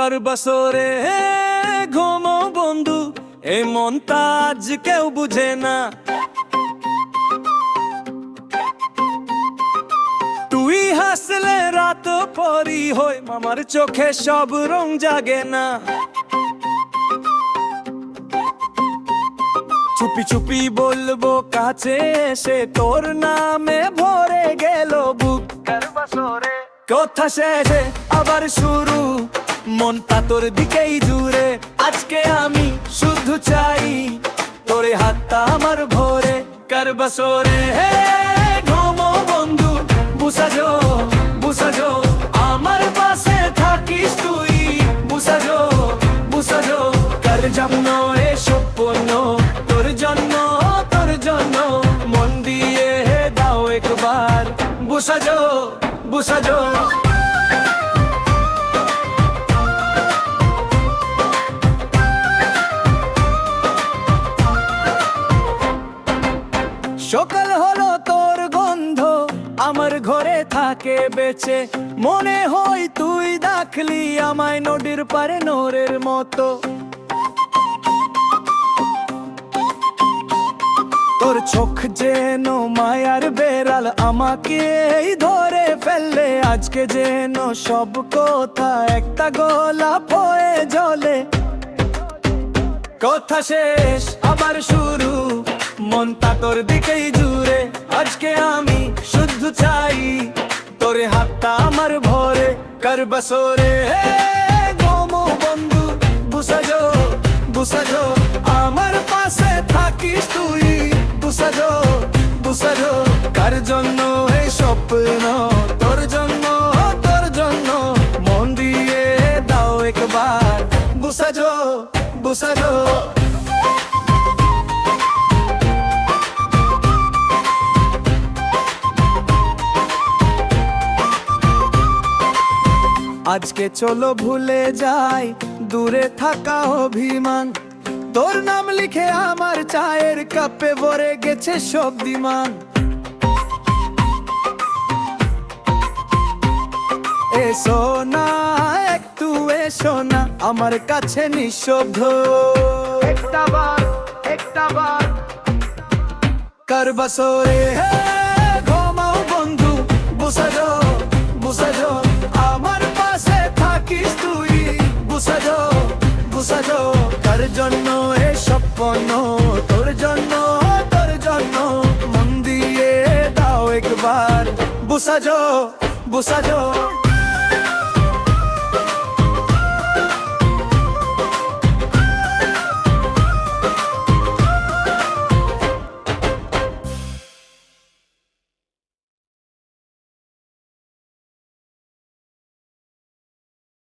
কার বছরে ঘুমো বন্ধু, এই মনটা আজ কেউ বুঝে না। তুই হাসলে রাত পরি হয়, মামার চোখে সব রং জাগে না। চুপি চুপি বলবো কাছে এসে, তোর নামে ভরে গেল বুক। কথা শেষে আবার শুরু, মনটা তোর দিকেই জুড়ে। আজকে আমি শুধু চাই তোরে হাতটা আমার ভরে। কার বছরে ঘুমো বন্ধু, বুঝাজো বুঝাজো আমার পাশে থাকিস তুই। বুঝাজো বুঝাজো কার জন্য এ স্বপ্ন, তোর জন্য তোর জন্য মন দিয়ে দাও একবার। বুঝাজো বুঝাজো সকাল হলো তোর গন্ধ আমার ঘরে থাকে বেঁচে। মনে হয় তুই দেখলি আমায় নদীর পারে নোরের মতো। তোর চোখ যেন মায়ার বেড়াল, আমাকে ধরে ফেললে। আজকে যেন সব কথা একটা গোলাপ হয়ে জ্বলে। কথা শেষ আবার শুরু, মনটা তোর দিকেই জুড়ে। আজকে আমি শুধু চাই তোর হাতটা আমার ভরে। কার বছরে ঘুমো বন্ধু, বুঝাজো বুঝাজো আমার পাশে থাকিস তুই। বুঝাজো বুঝাজো কার জন্য এই স্বপ্ন, তোর জন্য তোর জন্য মন দিয়ে দাও একবার। বুঝাজো বুঝাজো আজকে চলো ভুলে যাই দূরে থাকা অভিমান। তোর নাম লিখে আমার চায়ের কাপে ভরে গেছে সব দিমান। এসো না একটু এসো না আমার কাছে নিঃশব্দ। একটা বার কার বছরে ঘুমাও বন্ধু, বুঝাজো বুঝাজো আমার পাশে থাকিস তুই। বুঝাজো বুঝাজো কার জন্য এ স্বপ্ন, তোর জন্য তোর জন্য মন দিয়ে দাও একবার। বুঝাজো বুঝাজো